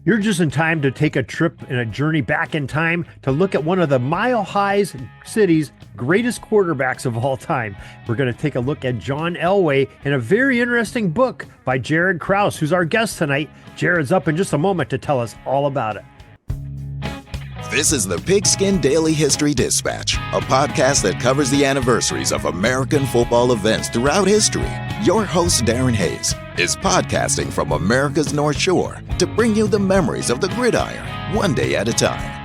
You're just in time to take a trip and a journey back in time to look at one of the Mile High City's greatest quarterbacks of all time. We're going to take a look at John Elway in a very interesting book by Jared Kraus, who's our guest tonight. Jared's up in just a moment to tell us all about it. This is the Pigskin Daily History Dispatch, a podcast that covers the anniversaries of American football events throughout history. Your host, Darren Hayes, is podcasting from America's North Shore to bring you the memories of the gridiron, one day at a time.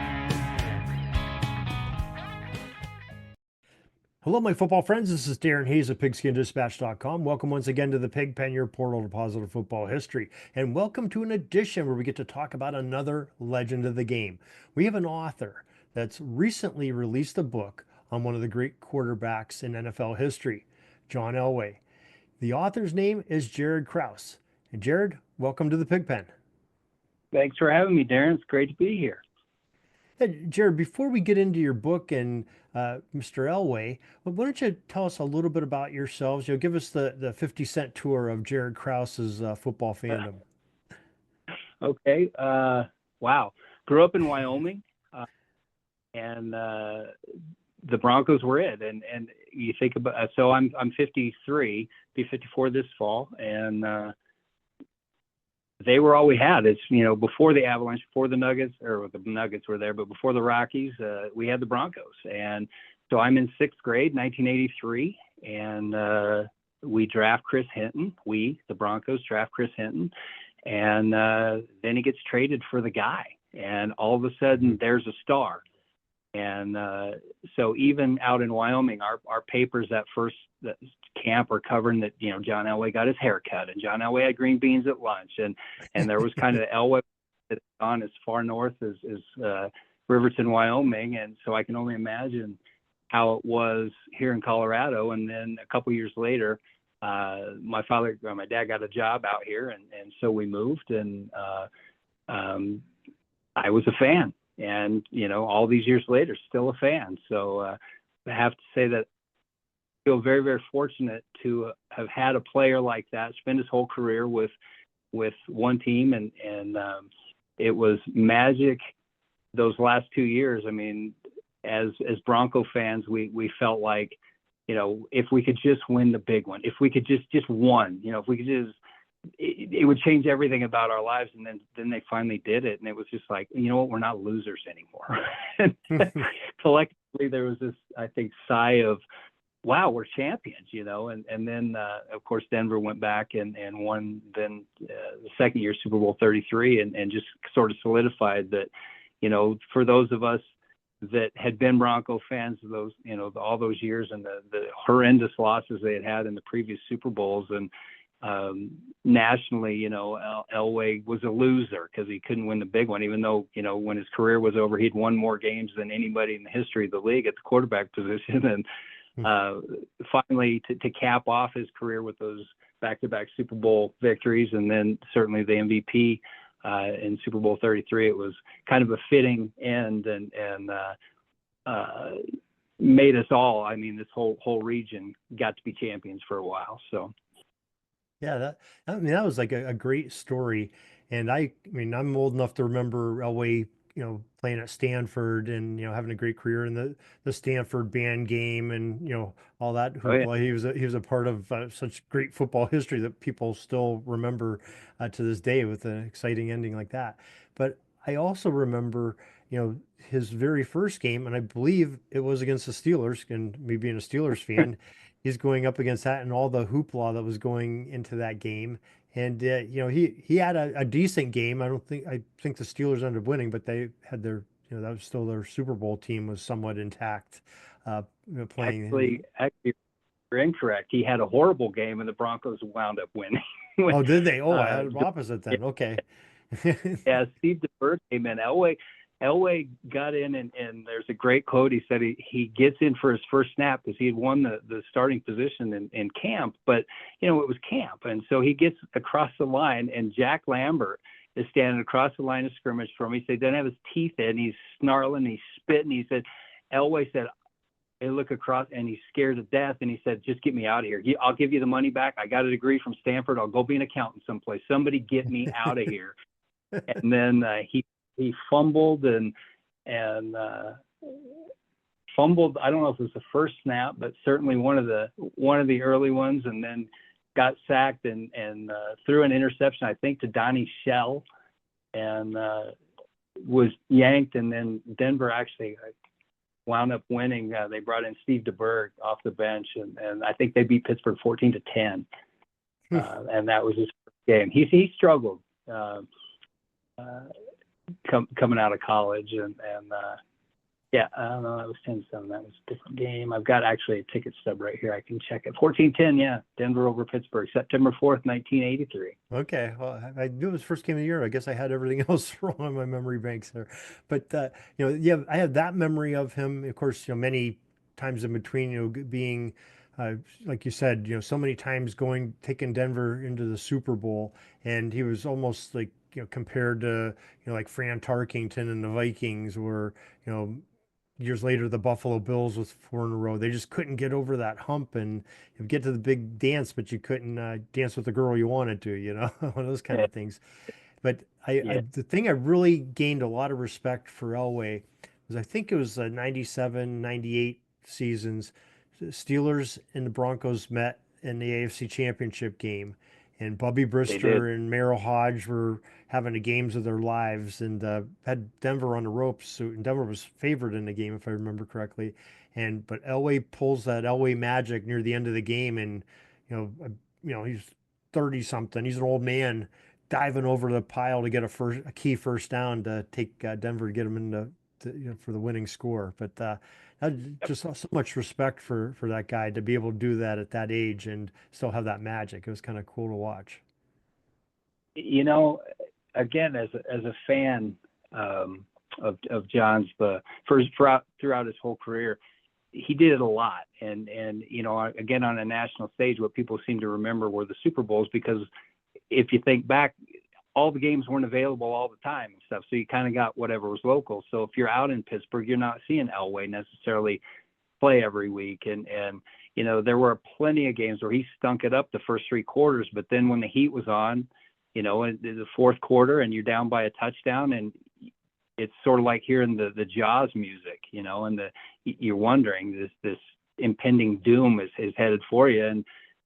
Hello, my football friends. This is Darren Hayes of PigskinDispatch.com. Welcome once again to the Pig Pen, your portal to positive football history. And welcome to an edition where we get to talk about another legend of the game. We have an author that's recently released a book on one of the great quarterbacks in NFL history, John Elway. The author's name is Jared Kraus. And Jared, welcome to the Pig Pen. Thanks for having me, Darren. It's great to be here. Hey, Jared, before we get into your book and Mr. Elway, why don't you tell us a little bit about yourselves? Give us the 50-cent tour of Jared Krause's football fandom. Okay. Wow. Grew up in Wyoming, and the Broncos were it. And you think about so I'm 53, be 54 this fall, and they were all we had. It's, before the Avalanche, before the Nuggets, or the Nuggets were there, but before the Rockies, we had the Broncos. And so I'm in sixth grade, 1983, and we draft Chris Hinton. The Broncos, draft Chris Hinton. And then he gets traded for the guy. And all of a sudden, there's a star. And so even out in Wyoming, our papers that first camp are covering that, John Elway got his hair cut and John Elway had green beans at lunch. And there was kind of Elway on as far north as Riverton, Wyoming. And so I can only imagine how it was here in Colorado. And then a couple years later, my dad got a job out here. And so we moved, and I was a fan. And, all these years later, still a fan. So I have to say that I feel very, very fortunate to have had a player like that spend his whole career with one team. And it was magic those last 2 years. I mean, as Bronco fans, we felt like, if we could just win the big one, if we could just won, if we could just, it would change everything about our lives. And then they finally did it. And it was just like, we're not losers anymore. And collectively, there was this, I think, sigh of, wow, we're champions, and then, of course, Denver went back and won then the second year Super Bowl 33 and just sort of solidified that, for those of us that had been Bronco fans those, all those years and the horrendous losses they had in the previous Super Bowls, and nationally, Elway was a loser because he couldn't win the big one, even though, when his career was over, he'd won more games than anybody in the history of the league at the quarterback position. And finally, to cap off his career with those back-to-back Super Bowl victories, and then certainly the MVP in Super Bowl 33, it was kind of a fitting end, and made us all, this whole region got to be champions for a while. So. Yeah, that was like a great story. And I'm old enough to remember Elway, playing at Stanford and, having a great career in the Stanford band game and, all that. Oh, yeah. Well, he was a part of such great football history that people still remember to this day with an exciting ending like that. But I also remember, his very first game, and I believe it was against the Steelers, and me being a Steelers fan, he's going up against that and all the hoopla that was going into that game. And he had a decent game. I think the Steelers ended up winning, but they had their that was still their Super Bowl team was somewhat intact. Playing. Actually, you're incorrect. He had a horrible game, and the Broncos wound up winning. Oh, did they? Oh, I had it opposite then. Okay. Yeah, Steve DeBerg came in. Elway got in, and there's a great quote. He said he gets in for his first snap because he had won the starting position in camp, but it was camp, and so he gets across the line, and Jack Lambert is standing across the line of scrimmage from him. He said he doesn't have his teeth in, he's snarling, he's spitting. He said, Elway said, I look across, and he's scared to death, and he said, just get me out of here. I'll give you the money back. I got a degree from Stanford. I'll go be an accountant someplace. Somebody get me out of here. and then he fumbled and fumbled. I don't know if it was the first snap, but certainly one of the early ones, and then got sacked and threw an interception, I think, to Donnie Shell, and was yanked. And then Denver actually wound up winning. They brought in Steve DeBerg off the bench, and I think they beat Pittsburgh 14-10. And that was his first game. He struggled coming out of college, and yeah, I don't know. That was 10-7. That was a different game. I've got actually a ticket stub right here. I can check it. 14-10, yeah. Denver over Pittsburgh, September 4th, 1983. Okay, well, I knew it was first game of the year. I guess I had everything else wrong on my memory banks there. But yeah, I have that memory of him. Of course, many times in between, being like you said, so many times taking Denver into the Super Bowl, and he was almost like compared to like Fran Tarkington and the Vikings, or years later, the Buffalo Bills with 4 in a row. They just couldn't get over that hump and get to the big dance, but you couldn't dance with the girl you wanted to, one of those kind of things. But Yeah, the thing I really gained a lot of respect for Elway was, I think it was the 97, 98 seasons. The Steelers and the Broncos met in the AFC Championship game, and Bubby they did. Brister and Merrill Hodge were having the games of their lives, and had Denver on the ropes. And Denver was favored in the game, if I remember correctly. But Elway pulls that Elway magic near the end of the game, and he's 30 something. He's an old man diving over the pile to get a key first down to take Denver to get him for the winning score. But just so much respect for that guy to be able to do that at that age and still have that magic. It was kind of cool to watch. Again, as a fan of John's, throughout his whole career, he did it a lot. And again, on a national stage, what people seem to remember were the Super Bowls, because if you think back, all the games weren't available all the time and stuff. So you kind of got whatever was local. So if you're out in Pittsburgh, you're not seeing Elway necessarily play every week. And there were plenty of games where he stunk it up the first 3 quarters, but then when the heat was on, in the fourth quarter, and you're down by a touchdown, and it's sort of like hearing the Jaws music, and you're wondering this impending doom is headed for you.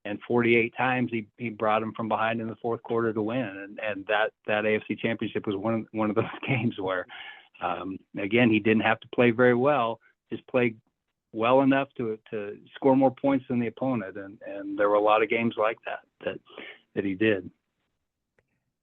And 48 times he brought him from behind in the fourth quarter to win. And that AFC Championship was one of those games where, again, he didn't have to play very well, just played well enough to score more points than the opponent. And there were a lot of games like that he did.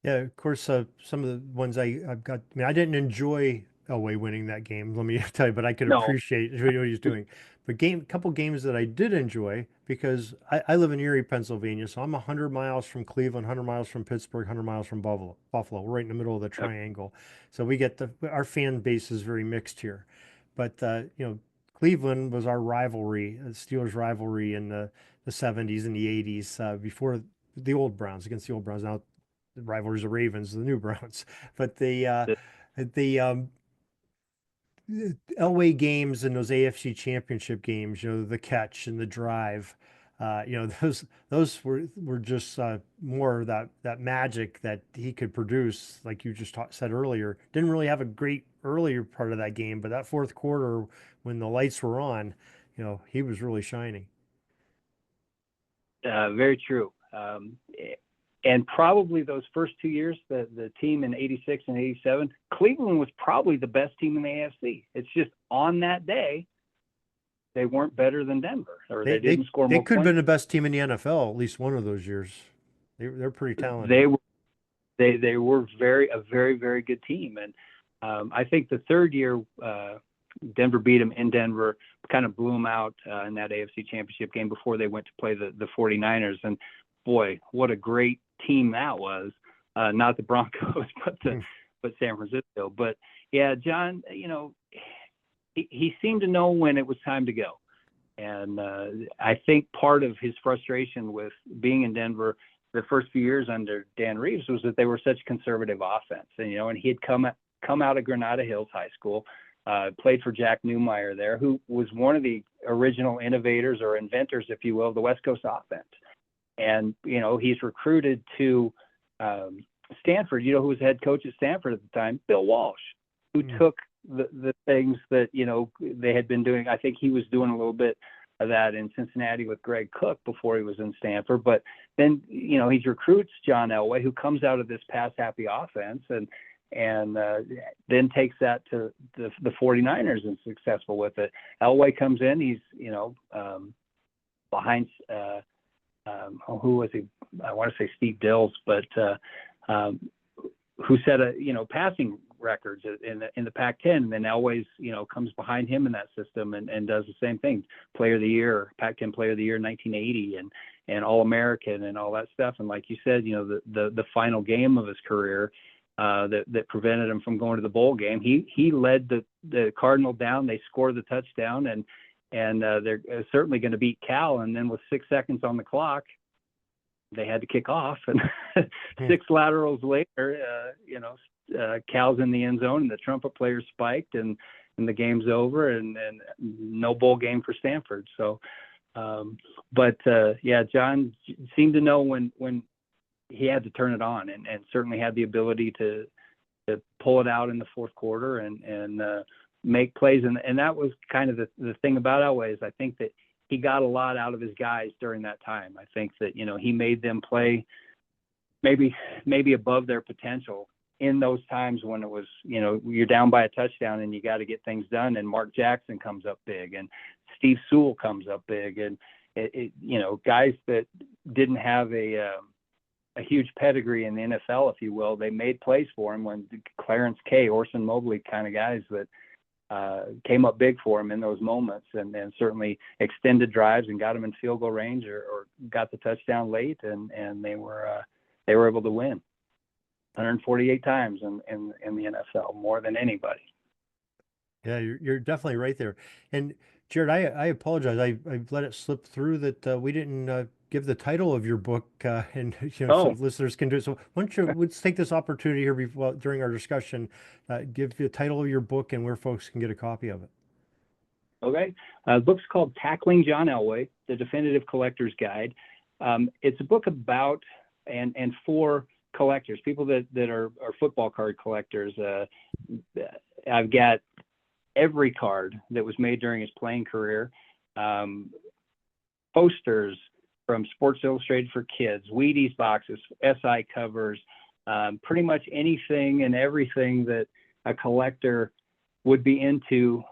Yeah, of course, some of the ones I've got, I didn't enjoy Elway winning that game, let me tell you, but I could No, appreciate what he was doing. But couple games that I did enjoy, because I live in Erie, Pennsylvania, so I'm 100 miles from Cleveland, 100 miles from Pittsburgh, 100 miles from Buffalo. We're right in the middle of the triangle. So we get our fan base is very mixed here. But, Cleveland was our rivalry, Steelers rivalry in the 70s and the 80s, before the old Browns, against the old Browns. Now the rivalries, the Ravens, the new Browns. But the Elway games and those AFC Championship games, the catch and the drive, those were just more of that magic that he could produce, like you just said earlier. Didn't really have a great earlier part of that game, but that fourth quarter when the lights were on, he was really shining. very true. And probably those first 2 years, the team in 86 and 87, Cleveland was probably the best team in the AFC. It's just on that day, they weren't better than Denver, or they didn't score more They points. could have been the best team in the NFL at least one of those years. They're pretty talented. They were a very, very good team. And I think the third year, Denver beat them in Denver, kind of blew them out in that AFC Championship game before they went to play the 49ers. And boy, what a great team that was. Not the Broncos, but San Francisco. But yeah, John, he seemed to know when it was time to go. And I think part of his frustration with being in Denver the first few years under Dan Reeves was that they were such conservative offense. And he had come out of Granada Hills High School, played for Jack Newmeyer there, who was one of the original innovators or inventors, if you will, of the West Coast offense. And, he's recruited to Stanford, who was head coach at Stanford at the time? Bill Walsh, who took the things that, they had been doing. I think he was doing a little bit of that in Cincinnati with Greg Cook before he was in Stanford. But then, he recruits John Elway, who comes out of this pass-happy offense and then takes that to the 49ers and successful with it. Elway comes in. He's, behind, who was he? I want to say Steve Dills, but who set passing records in the Pac-10. And then Elway's, comes behind him in that system and does the same thing. Player of the Year, Pac-10 Player of the Year in 1980 and All-American and all that stuff. And like you said, the final game of his career that prevented him from going to the bowl game, he led the Cardinal down. They scored the touchdown and they're certainly going to beat Cal. And then with 6 seconds on the clock, they had to kick off. And 6 laterals later, Cal's in the end zone and the trumpet player spiked and the game's over and no bowl game for Stanford. So, John seemed to know when he had to turn it on and certainly had the ability to pull it out in the fourth quarter and make plays. And that was kind of the thing about Elway is I think that he got a lot out of his guys during that time. I think that, he made them play maybe above their potential in those times when it was, you're down by a touchdown and you got to get things done. And Mark Jackson comes up big and Steve Sewell comes up big and guys that didn't have a huge pedigree in the NFL, if you will, they made plays for him when Clarence K, Orson Mobley kind of guys that came up big for him in those moments and certainly extended drives and got him in field goal range or got the touchdown late and they were able to win 148 times in the NFL, more than anybody. Yeah, you're definitely right there. And Jared, I apologize. I've let it slip through that we didn't give the title of your book, and so listeners can do it. So why don't you let's take this opportunity here during our discussion, give the title of your book and where folks can get a copy of it. Okay, the book's called "Tackling John Elway: The Definitive Collector's Guide." It's a book about and for collectors, people that are football card collectors. I've got every card that was made during his playing career, posters from Sports Illustrated for kids, Wheaties boxes, SI covers, pretty much anything and everything that a collector would be into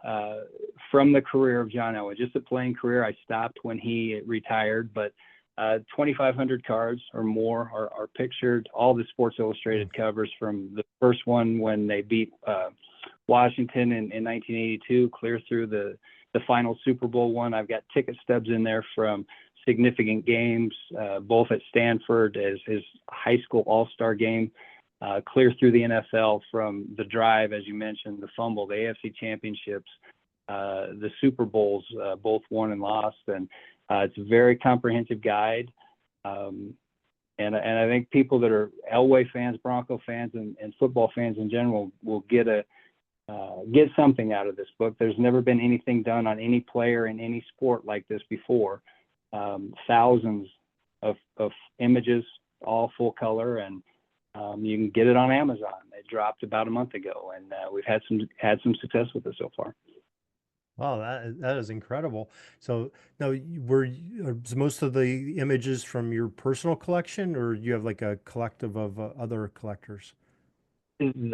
from the career of John Elway. Just a playing career. I stopped when he retired, but 2,500 cards or more are pictured. All the Sports Illustrated covers from the first one when they beat Washington in 1982, clear through the final Super Bowl one. I've got ticket stubs in there from significant games, both at Stanford as his high school all-star game, clear through the NFL from the drive, as you mentioned, the fumble, the AFC championships, the Super Bowls, both won and lost. And it's a very comprehensive guide. And I think people that are Elway fans, Bronco fans, and football fans in general will get something out of this book. There's never been anything done on any player in any sport like this before. Thousands of images, all full color, and you can get it on Amazon. It dropped about a month ago, and we've had some success with it so far. Wow, that is incredible. So now, are most of the images from your personal collection, or you have like a collective of other collectors?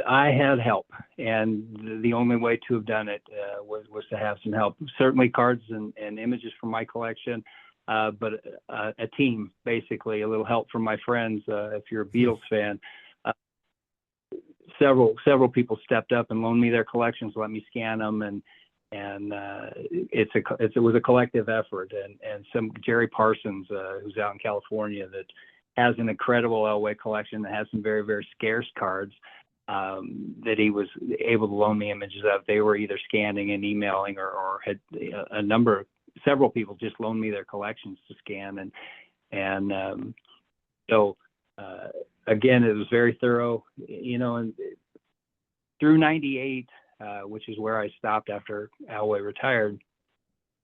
I had help, and the only way to have done it was to have some help. Certainly cards and images from my collection, but a team, basically, a little help from my friends. If you're a Beatles fan, several people stepped up and loaned me their collections, let me scan them, and it was a collective effort. And some Jerry Parsons, who's out in California, that has an incredible Elway collection that has some very, very scarce cards. That he was able to loan me images of. They were either scanning and emailing or had several people just loaned me their collections to scan. So again, it was very thorough, and through 98, which is where I stopped after Elway retired.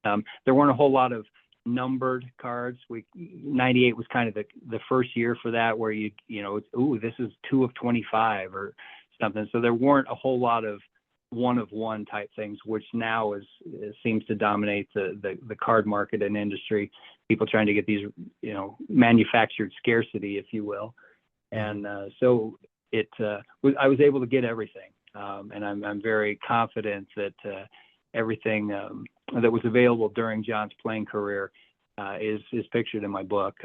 There weren't a whole lot of numbered cards. 98 was kind of the first year for that, where this is 2 of 25 or something. So there weren't a whole lot of 1 of 1 type things, which now seems to dominate the card market and industry. People trying to get these, manufactured scarcity, if you will. And so I was able to get everything. And I'm very confident that everything that was available during John's playing career is pictured in my book.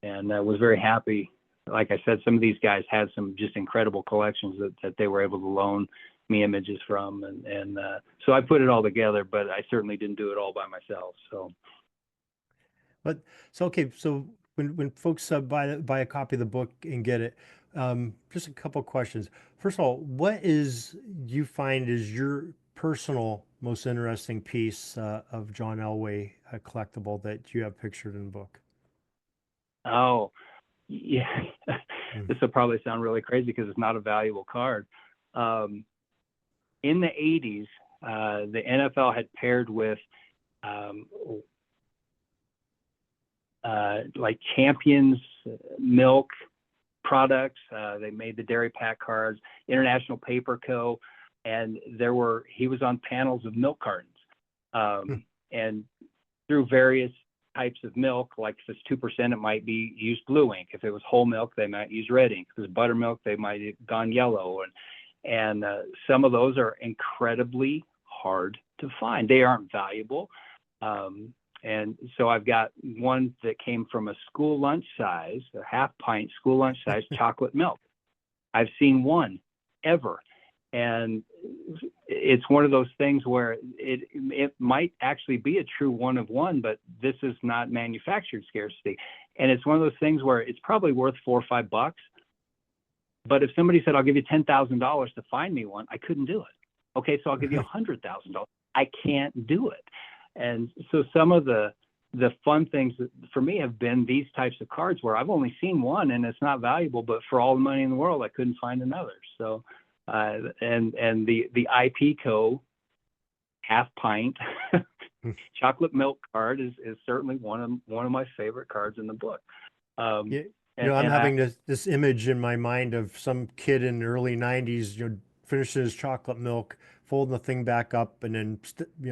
And I was very happy. Like I said, some of these guys had some just incredible collections that they were able to loan me images from. And so I put it all together, but I certainly didn't do it all by myself. Okay. So when folks buy a copy of the book and get it, just a couple questions. First of all, what you find is your personal most interesting piece of John Elway collectible that you have pictured in the book? Oh, yeah. Mm. This will probably sound really crazy because it's not a valuable card. In the 80s, the NFL had paired with like Champions milk products. They made the Dairy Pack cards, International Paper Co. And he was on panels of milk cartons. And through various types of milk, like if it's 2%, it might be used blue ink. If it was whole milk, they might use red ink. If it was buttermilk, they might have gone yellow. And some of those are incredibly hard to find. They aren't valuable. And so I've got one that came from a school lunch size, a half pint school lunch size chocolate milk. I've seen one ever. And it's one of those things where it might actually be a true 1 of 1, but this is not manufactured scarcity. And it's one of those things where it's probably worth $4 or $5. But if somebody said, I'll give you $10,000 to find me one, I couldn't do it. Okay, so I'll give you $100,000. I can't do it. And so some of the fun things for me have been these types of cards where I've only seen one and it's not valuable, but for all the money in the world, I couldn't find another. So, and the IP Co. half pint chocolate milk card is certainly one of my favorite cards in the book. Yeah. I'm having this image in my mind of some kid in the early 90s, finishing his chocolate milk, folding the thing back up, and then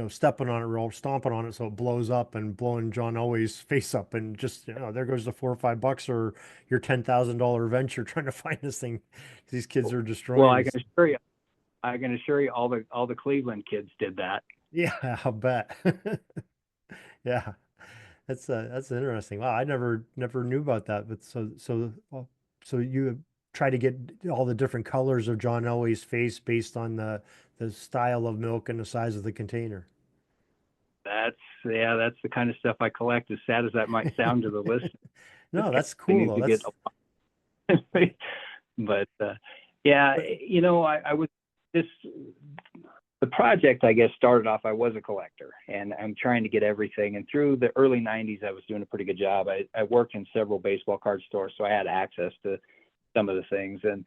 stepping on it, or stomping on it so it blows up, and blowing John Elway's face up, and just there goes the $4 or $5 or your $10,000 venture trying to find this thing. These kids are destroying. Well, I can assure you, all the Cleveland kids did that. Yeah, I'll bet. Yeah. That's interesting. Wow, I never knew about that. But so you try to get all the different colors of John Elway's face based on the style of milk and the size of the container. That's the kind of stuff I collect, as sad as that might sound to the listener. No, that's cool though. But yeah, I was the project, I guess, started off, I was a collector and I'm trying to get everything. And through the early 90s, I was doing a pretty good job. I worked in several baseball card stores, so I had access to some of the things. And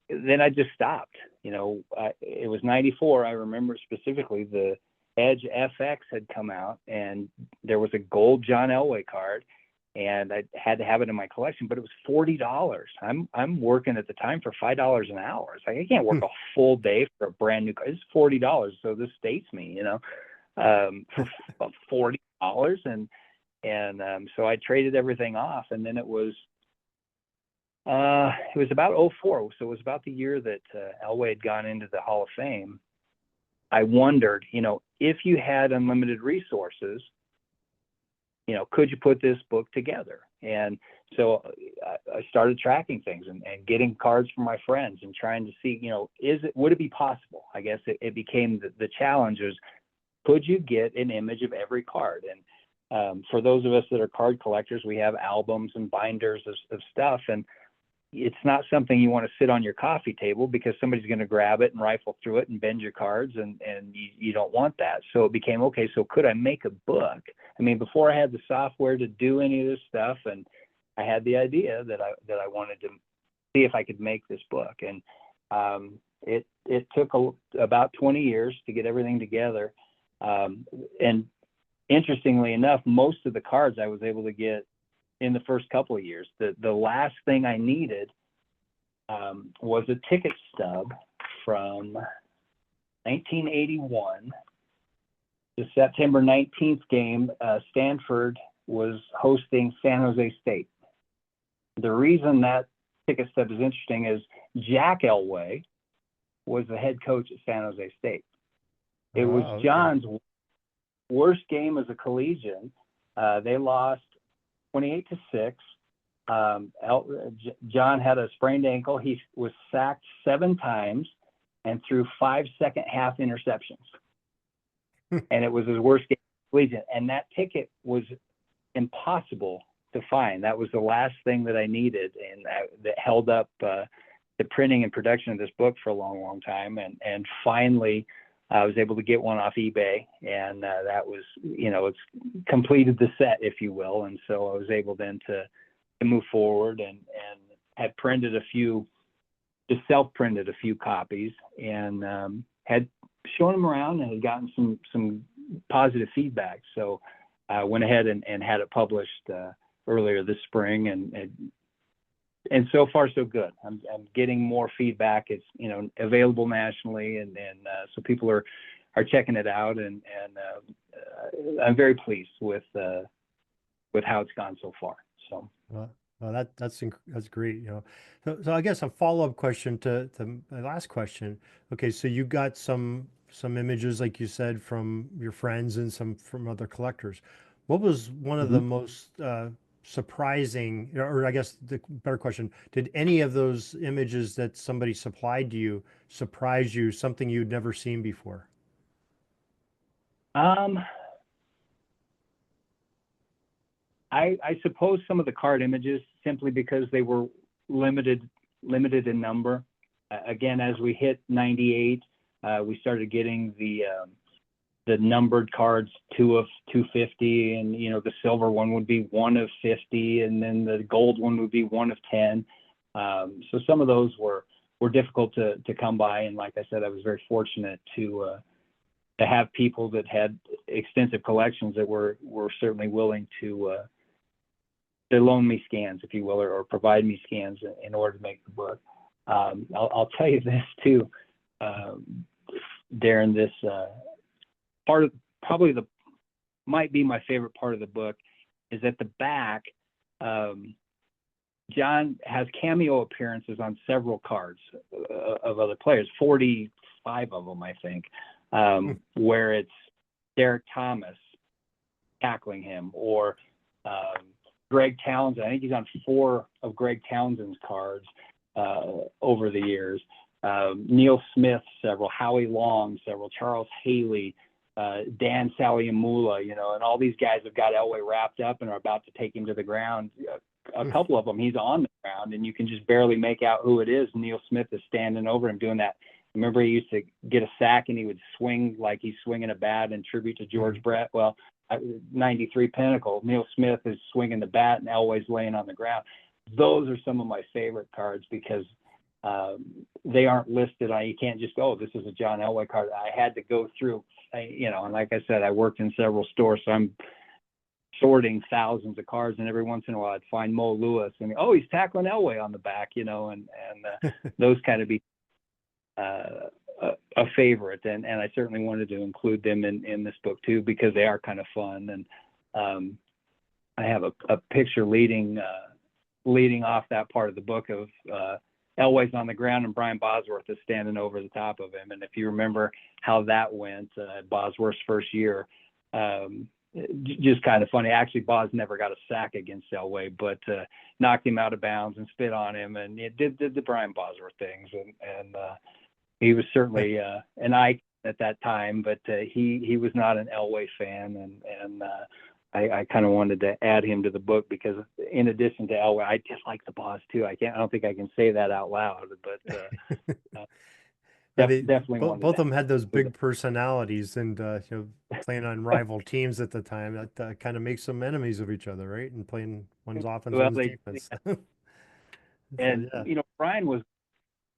then I just stopped. It was 94. I remember specifically the Edge FX had come out and there was a gold John Elway card. And I had to have it in my collection, but it was $40. I'm working at the time for $5 an hour. It's like I can't work a full day for a brand new car. It's $40, so this dates me, for $40. And so I traded everything off, and then it was about 04, so it was about the year that Elway had gone into the Hall of Fame. I wondered, if you had unlimited resources, could you put this book together? And so I started tracking things and getting cards from my friends and trying to see, would it be possible? I guess it became the challenge is, could you get an image of every card? And for those of us that are card collectors, we have albums and binders of stuff. And it's not something you want to sit on your coffee table because somebody's going to grab it and rifle through it and bend your cards, and you don't want that. So it became, okay, so could I make a book? I mean, before I had the software to do any of this stuff, and I had the idea that I wanted to see if I could make this book. And it took about 20 years to get everything together. And interestingly enough, most of the cards I was able to get in the first couple of years. The last thing I needed was a ticket stub from 1981, the September 19th game. Stanford was hosting San Jose State. The reason that ticket stub is interesting is Jack Elway was the head coach at San Jose State. It was Oh, okay. John's worst game as a collegian. They lost 28-6. John had a sprained ankle. He was sacked 7 times and threw 5 second-half interceptions. And it was his worst game as a collegian. And that ticket was impossible to find. That was the last thing that I needed, and that held up the printing and production of this book for a long, long time. And finally, I was able to get one off eBay, and that was, it's completed the set, if you will. And so I was able then to move forward and had printed just self-printed a few copies, and had shown them around and had gotten some positive feedback. So I went ahead and had it published earlier this spring, and so far so good. I'm getting more feedback. It's available nationally, and so people are checking it out, and I'm very pleased with how it's gone so far. So. Well, that's great. So I guess a follow-up question to my last question. Okay, so you got some images, like you said, from your friends and some from other collectors. What was one of the most surprising, or I guess the better question, did any of those images that somebody supplied to you surprise you, something you'd never seen before? I suppose some of the card images, simply because they were limited in number. Again, as we hit 98, we started getting the numbered cards, 2 of 250, and the silver one would be 1 of 50, and then the gold one would be 1 of 10. So some of those were difficult to come by, and like I said, I was very fortunate to have people that had extensive collections that were certainly willing to loan me scans, if you will, or provide me scans in order to make the book. I'll tell you this too, Darren. This part of probably might be my favorite part of the book is at the back. John has cameo appearances on several cards of other players, 45 of them, I think, where it's Derek Thomas tackling him, or Greg Townsend. I think he's on 4 of Greg Townsend's cards over the years. Neil Smith, several. Howie Long, several. Charles Haley, Dan Saliamula, and all these guys have got Elway wrapped up and are about to take him to the ground. A couple of them, he's on the ground, and you can just barely make out who it is. Neil Smith is standing over him doing that. Remember, he used to get a sack and he would swing like he's swinging a bat in tribute to George Brett. Well, 93 Pinnacle, Neil Smith is swinging the bat and Elway's laying on the ground. Those are some of my favorite cards because they aren't listed on. You can't just go, oh, this is a John Elway card. I had to go through, and like I said, I worked in several stores, so I'm sorting thousands of cards, and every once in a while I'd find Mo Lewis and he's tackling Elway on the back, and those kind of be a favorite, and I certainly wanted to include them in this book too because they are kind of fun. And I have a picture leading off that part of the book of Elway's on the ground and Brian Bosworth is standing over the top of him. And if you remember how that went, Bosworth's first year, just kind of funny. Actually, Bos never got a sack against Elway, but knocked him out of bounds and spit on him, and it did the Brian Bosworth things. And he was certainly an icon at that time, but he was not an Elway fan, and I kind of wanted to add him to the book because in addition to Elway, I dislike the Boss too. I don't think I can say that out loud, but definitely both of them had those big personalities, and playing on rival teams at the time, that kind of makes them enemies of each other, right? And playing one's offense, one's defense. And So, yeah. Brian was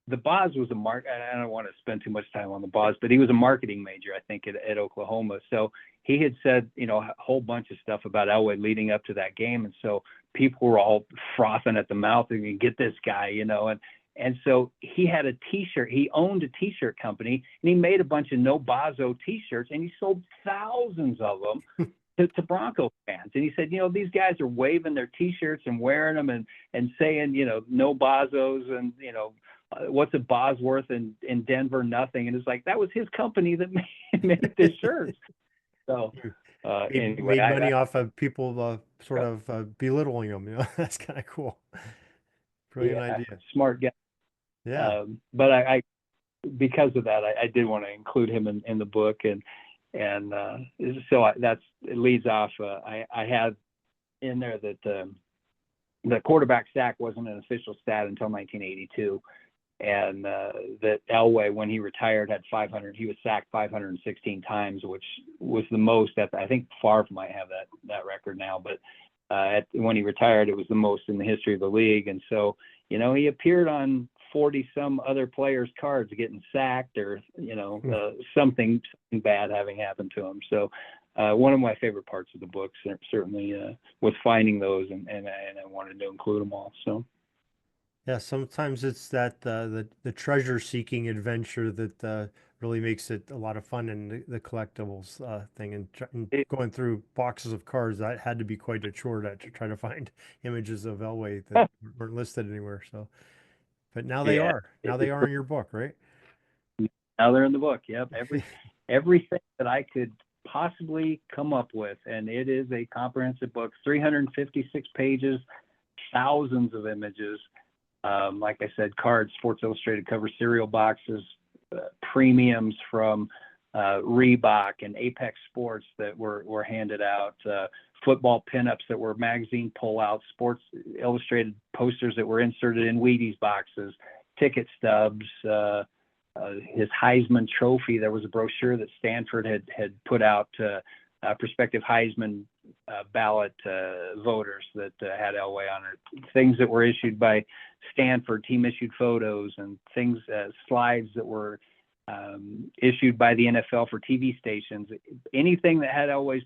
the Boz was I don't want to spend too much time on the Boz, but he was a marketing major, I think, at Oklahoma. So he had said, a whole bunch of stuff about Elway leading up to that game. And so people were all frothing at the mouth and get this guy, and so he had a T-shirt. He owned a T-shirt company, and he made a bunch of No Bozo T-shirts, and he sold thousands of them to Bronco fans. And he said, these guys are waving their T-shirts and wearing them and saying, no Bozos, and what's a Bosworth in Denver? Nothing. And it's like, that was his company that made the shirts. So anyway, made money off of people sort of belittling them. That's kind of cool. Brilliant idea. Smart guy. Yeah. But I because of that, I did want to include him in the book, and so it leads off. I had in there that the quarterback sack wasn't an official stat until 1982. And that Elway, when he retired, had 500. He was sacked 516 times, which was the most. I think Favre might have that record now, but when he retired, it was the most in the history of the league. And so, he appeared on 40 some other players' cards getting sacked, or something bad having happened to him. So one of my favorite parts of the book certainly was finding those, and I wanted to include them all. So. Yeah, sometimes it's that the treasure-seeking adventure that really makes it a lot of fun, and the collectibles thing, and going through boxes of cards, that had to be quite a chore to try to find images of Elway that weren't listed anywhere. So, but now they are. Now they are in your book, right? Now they're in the book. Yep, everything that I could possibly come up with, and it is a comprehensive book, 356 pages, thousands of images. Like I said, cards, Sports Illustrated cover cereal boxes, premiums from Reebok and Apex Sports that were handed out, football pinups that were magazine pullouts, Sports Illustrated posters that were inserted in Wheaties boxes, ticket stubs, his Heisman trophy. There was a brochure that Stanford had put out to prospective Heisman ballot voters that had Elway on it. Things that were issued by Stanford, team issued photos, and things, slides that were issued by the NFL for TV stations. Anything that had Elway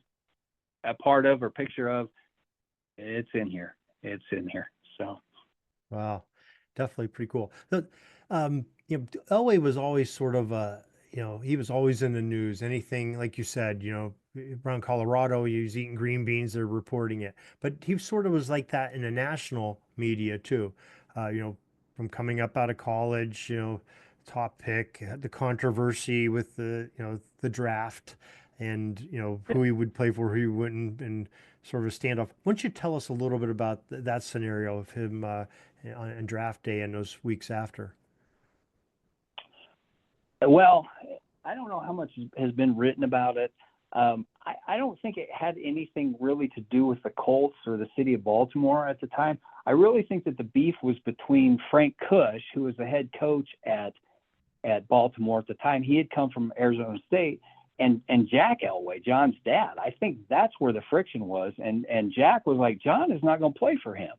a part of or picture of, it's in here. It's in here. So, wow, definitely pretty cool. Elway was always sort of he was always in the news. Anything, like you said, around Colorado, he was eating green beans, they're reporting it. But he sort of was like that in the national media too. From coming up out of college, top pick, the controversy with the draft, and who he would play for, who he wouldn't, and sort of a standoff. Why don't you tell us a little bit about that scenario of him on draft day and those weeks after? Well, I don't know how much has been written about it. I don't think it had anything really to do with the Colts or the city of Baltimore at the time. I really think that the beef was between Frank Kush, who was the head coach at Baltimore at the time. He had come from Arizona State, and Jack Elway, John's dad. I think that's where the friction was. And Jack was like, John is not going to play for him.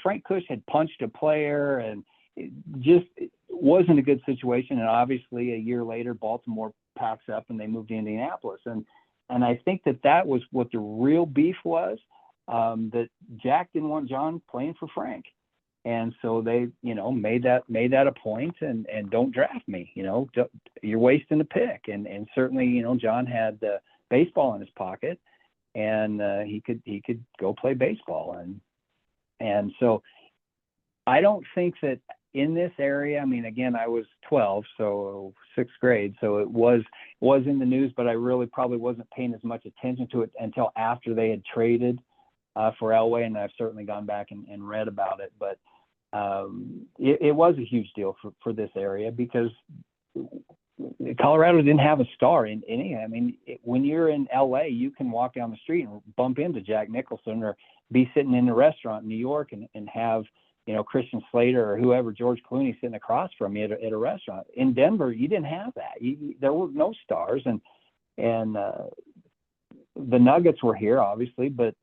Frank Kush had punched a player, and it just wasn't a good situation. And obviously a year later, Baltimore packs up and they moved to Indianapolis. And I think that was what the real beef was, that Jack didn't want John playing for Frank. And so they, made that a point, and don't draft me, you're wasting the pick. And certainly, John had baseball in his pocket, and he could go play baseball. And so I don't think that in this area, I mean, again, I was 12, so sixth grade, so it was in the news, but I really probably wasn't paying as much attention to it until after they had traded for Elway, and I've certainly gone back and read about it. But it was a huge deal for this area, because Colorado didn't have a star in any. I mean, when you're in LA, you can walk down the street and bump into Jack Nicholson, or be sitting in a restaurant in New York and have Christian Slater or whoever, George Clooney, sitting across from you at a restaurant. In Denver, you didn't have that. There were no stars, and the Nuggets were here, obviously, but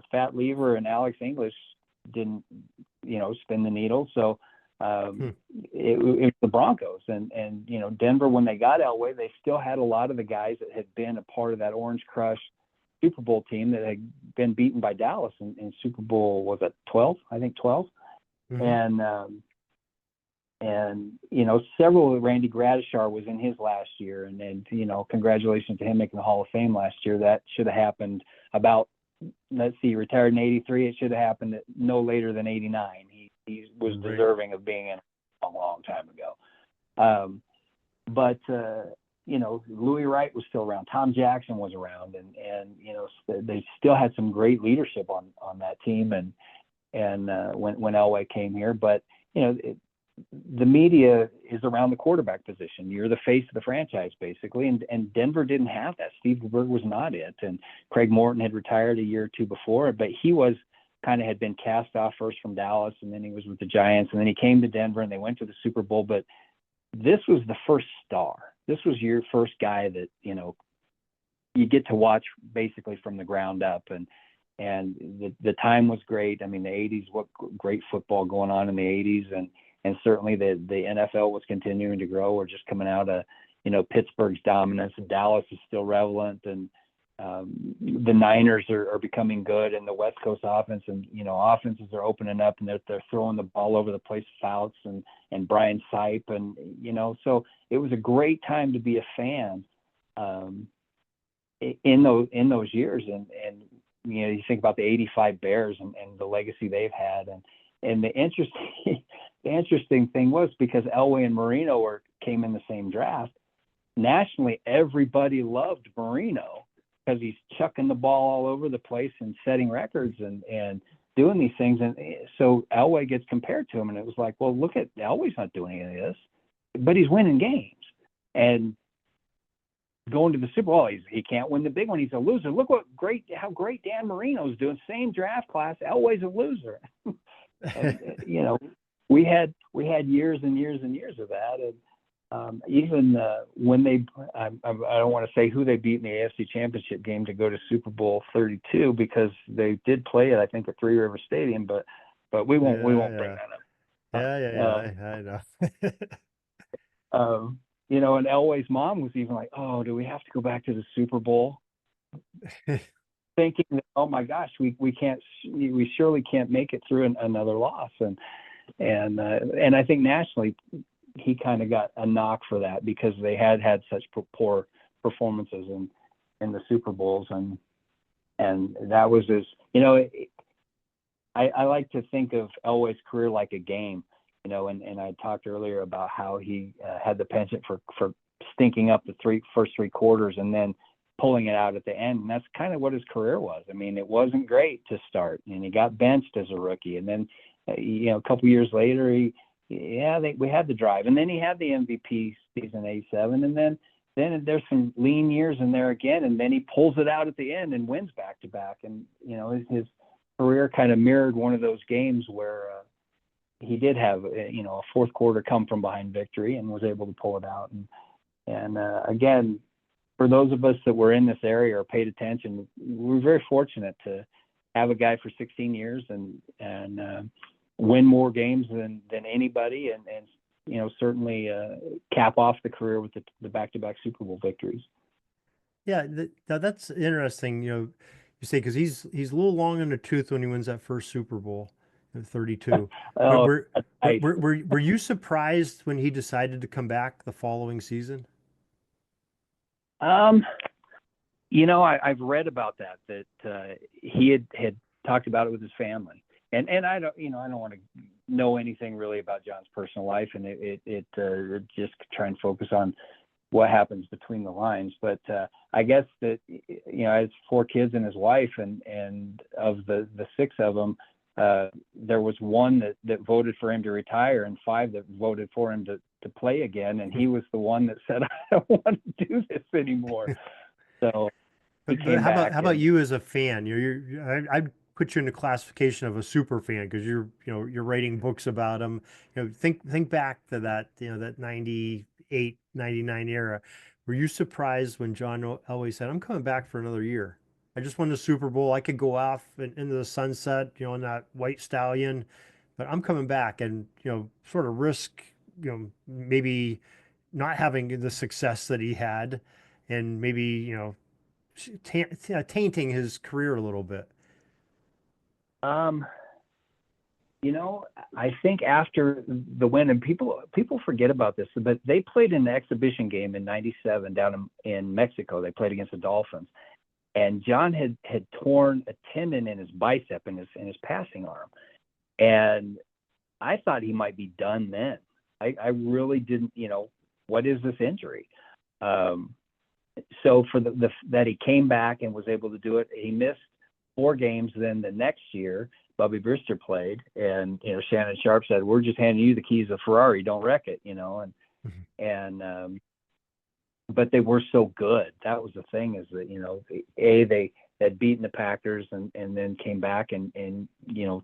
Fat Lever and Alex English didn't, spin the needle. So Um, Hmm. it was the Broncos, and Denver, when they got Elway, they still had a lot of the guys that had been a part of that Orange Crush Super Bowl team that had been beaten by Dallas in Super Bowl, was it 12? I think 12. Hmm. And several, Randy Gradishar was in his last year, and congratulations to him making the Hall of Fame last year. That should have happened about, let's see, retired in '83. It should have happened no later than '89. He was Right. deserving of being in a long time ago. But Louis Wright was still around. Tom Jackson was around, and they still had some great leadership on that team. And when Elway came here, but the media is around the quarterback position. You're the face of the franchise, basically, and Denver didn't have that. Steve DeBerg was not it, and Craig Morton had retired a year or two before, but he was kind of had been cast off first from Dallas, and then he was with the Giants, and then he came to Denver, and they went to the Super Bowl. But this was the first star. This was your first guy that you get to watch basically from the ground up, and the time was great. I mean, the '80s, what great football going on in the '80s, and certainly the NFL was continuing to grow. We're just coming out of Pittsburgh's dominance, and Dallas is still relevant, and the Niners are becoming good, and the West Coast offense, and offenses are opening up, and they're throwing the ball over the place, Fouts and Brian Sipe, and so it was a great time to be a fan in those years, and you think about the '85 Bears and the legacy they've had, and the interesting thing was, because Elway and Marino came in the same draft, nationally everybody loved Marino because he's chucking the ball all over the place and setting records and doing these things. And so Elway gets compared to him, and it was like, well, look at Elway's not doing any of this, but he's winning games. And going to the Super Bowl, he can't win the big one. He's a loser. Look how great Dan Marino's doing. Same draft class. Elway's a loser. And we had years and years and years of that. And even when I don't want to say who they beat in the AFC Championship game to go to Super Bowl 32, because they did play it, I think, at Three River Stadium, but we won't bring that up. I know. And Elway's mom was even like, "Oh, do we have to go back to the Super Bowl?" Thinking that, oh my gosh, we surely can't make it through another loss. And I think nationally he kind of got a knock for that, because they had such poor performances in the Super Bowls, and that was I like to think of Elway's career like a game, and I talked earlier about how he had the penchant for stinking up the first three quarters and then pulling it out at the end. And that's kind of what his career was. I mean, it wasn't great to start, and he got benched as a rookie. And then, a couple years later, we had the drive, and then he had the MVP season '87, and then there's some lean years in there again, and then he pulls it out at the end and wins back to back. And his career kind of mirrored one of those games where he did have a fourth quarter come from behind victory and was able to pull it out. And again, for those of us that were in this area or paid attention, we were very fortunate to have a guy for 16 years and win more games than anybody, and certainly cap off the career with the back-to-back Super Bowl victories. Yeah, that's interesting. You say, because he's a little long in the tooth when he wins that first Super Bowl in 32. But Oh, were you surprised when he decided to come back the following season? I've read about that he had talked about it with his family, and I don't want to know anything really about John's personal life, and it just try and focus on what happens between the lines. But I guess that has 4 kids and his wife, and of the 6 of them, there was 1 that voted for him to retire, and 5 that voted for him to play again, and he was the one that said, "I don't want to do this anymore." So But how about you as a fan? I'd put you in the classification of a super fan, because you're writing books about him. Think back to that that '98, '99 era. Were you surprised when John Elway said, "I'm coming back for another year. I just won the Super Bowl. I could go off into the sunset, on that white stallion, but I'm coming back and, sort of risk, maybe not having the success that he had and maybe, tainting his career a little bit. Um, you know, I think after the win, and people forget about this, but they played an exhibition game in '97 down in Mexico. They played against the Dolphins, and John had torn a tendon in his bicep in his passing arm, and I thought he might be done then. I really didn't, what is this injury? Um, so for the that he came back and was able to do it, he missed 4 games. Then the next year, Bubby Brister played, and Shannon Sharp said, "We're just handing you the keys of Ferrari. Don't wreck it," Mhm. and but they were so good. That was the thing, is that they had beaten the Packers and then came back and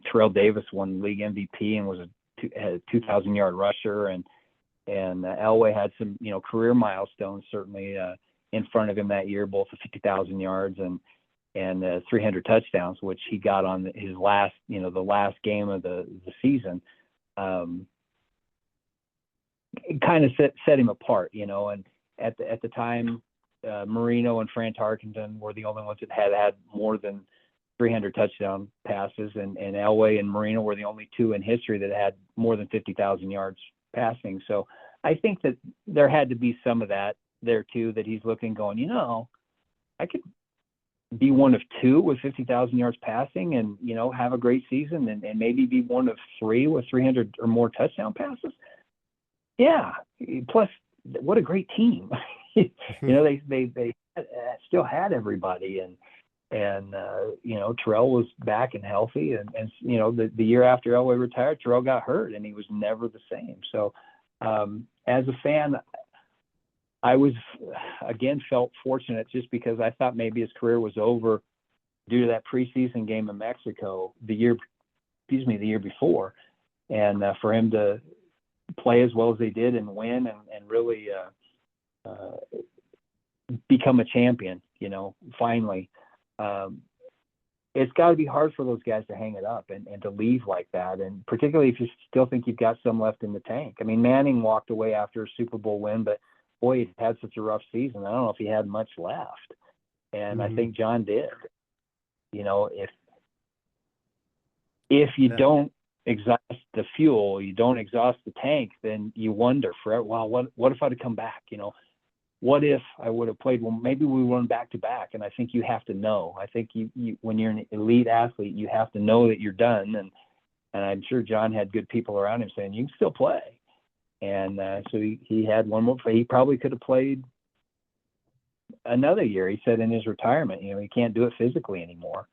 Terrell Davis won league MVP and was had a 2,000-yard rusher, and Elway had some career milestones certainly in front of him that year, both the 50,000 yards and 300 touchdowns, which he got on his last the last game of the season. It kind of set him apart, and at the time, Marino and Fran Tarkenton were the only ones that had more than 300 touchdown passes, and Elway and Marino were the only two in history that had more than 50,000 yards passing. So I think that there had to be some of that there too, that he's looking, going, I could be one of two with 50,000 yards passing and, have a great season, and maybe be one of three with 300 or more touchdown passes. Yeah. Plus, what a great team. They still had everybody, and Terrell was back and healthy, and the year after Elway retired, Terrell got hurt and he was never the same. So as a fan, I was again felt fortunate, just because I thought maybe his career was over due to that preseason game in Mexico the year before, and for him to play as well as they did and win and really become a champion, finally. It's got to be hard for those guys to hang it up and to leave like that, and particularly if you still think you've got some left in the tank. I mean, Manning walked away after a Super Bowl win, but boy, he had such a rough season. I don't know if he had much left, and I think John did. If you Yeah. don't exhaust the fuel, you don't exhaust the tank, then you wonder forever, well, what if I'd have come back? What if I would have played? Well, maybe we run back to back. And I think you have to know. I think you when you're an elite athlete, you have to know that you're done. And I'm sure John had good people around him saying, you can still play. And so he had one more play. He probably could have played another year. He said in his retirement, he can't do it physically anymore.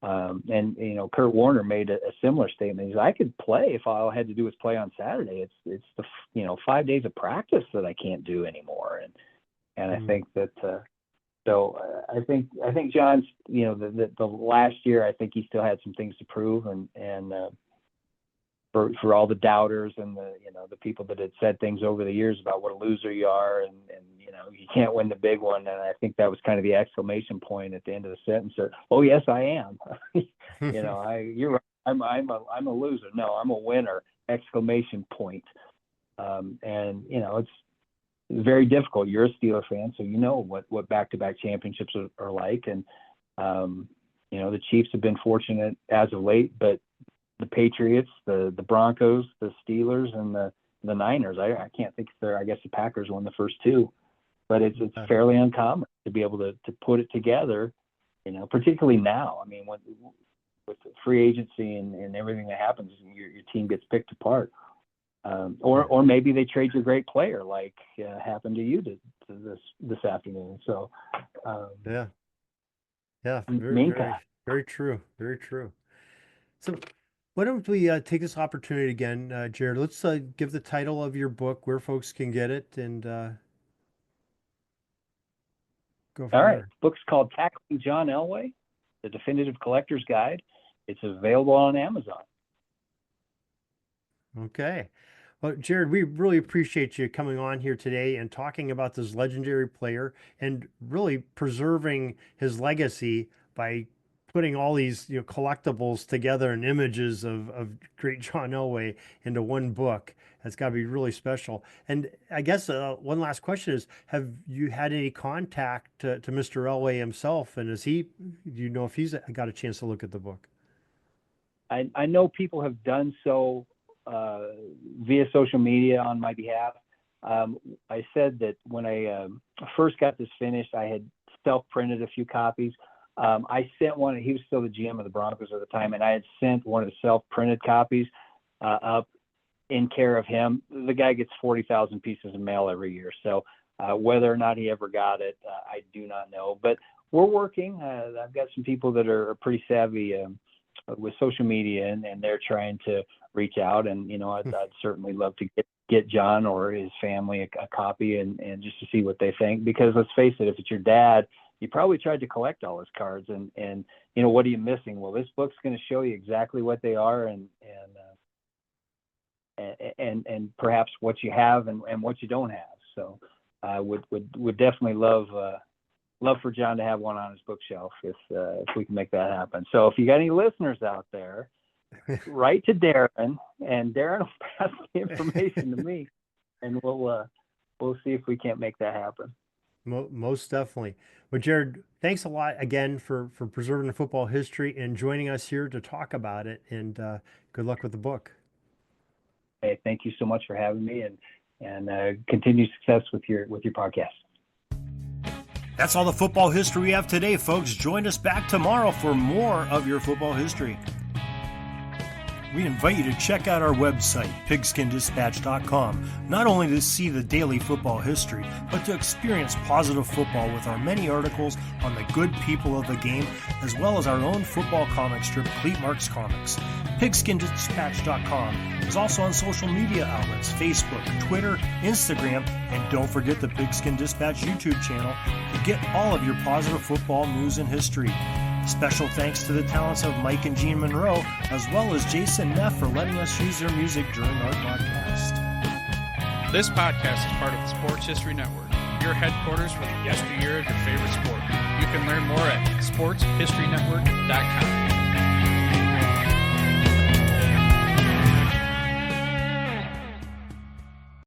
And Kurt Warner made a similar statement. He said, I could play if all I had to do was play on Saturday. It's the 5 days of practice that I can't do anymore. And I think that so I think John's the last year, I think he still had some things to prove, and for all the doubters and the people that had said things over the years about what a loser you are, and you can't win the big one. And I think that was kind of the exclamation point at the end of the sentence. Oh yes, I am. You're right. I'm a loser. No, I'm a winner! Exclamation point. And it's very difficult. You're a Steeler fan, so you know what back-to-back championships are like. And the Chiefs have been fortunate as of late, but the Patriots, the Broncos, the Steelers, and the Niners, I can't think if they're. I guess the Packers won the first two, but it's fairly uncommon to be able to put it together. Particularly now. I mean, with the free agency and everything that happens, your team gets picked apart. Or maybe they trade your great player, like happened to you this afternoon. So Yeah. Very, meantime, very, very true. Very true. So why don't we take this opportunity again, Jared? Let's give the title of your book, where folks can get it, and go all from right. there. Book's called Tackling John Elway, the Definitive Collector's Guide. It's available on Amazon. Okay. Well, Jared, we really appreciate you coming on here today and talking about this legendary player and really preserving his legacy by putting all these collectibles together and images of great John Elway into one book. That's got to be really special. And I guess one last question is, have you had any contact to Mr. Elway himself? And do you know if he's got a chance to look at the book? I know people have done so via social media on my behalf. I said that when I first got this finished, I had self-printed a few copies. I sent one. He was still the GM of the Broncos at the time, and I had sent one of the self-printed copies up in care of him. The guy gets 40,000 pieces of mail every year, so whether or not he ever got it, I do not know. But we're working. I've got some people that are pretty savvy with social media, and they're trying to reach out. And I'd certainly love to get John or his family a copy and just to see what they think. Because let's face it, if it's your dad, you probably tried to collect all his cards, and what are you missing? Well, this book's going to show you exactly what they are, and perhaps what you have and what you don't have. So I would definitely love for John to have one on his bookshelf if we can make that happen. So if you got any listeners out there, write to Darren, and Darren will pass the information to me, and we'll see if we can't make that happen. Most definitely. Well, Jared, thanks a lot again for preserving the football history and joining us here to talk about it. And good luck with the book. Hey, thank you so much for having me, and continued success with your podcast. That's all the football history we have today, folks. Join us back tomorrow for more of your football history. We invite you to check out our website, pigskindispatch.com, not only to see the daily football history, but to experience positive football with our many articles on the good people of the game, as well as our own football comic strip, Cleat Marks Comics. Pigskindispatch.com is also on social media outlets, Facebook, Twitter, Instagram, and don't forget the Pigskin Dispatch YouTube channel to get all of your positive football news and history. Special thanks to the talents of Mike and Gene Monroe, as well as Jason Neff for letting us use their music during our podcast. This podcast is part of the Sports History Network, your headquarters for the yesteryear of your favorite sport. You can learn more at sportshistorynetwork.com.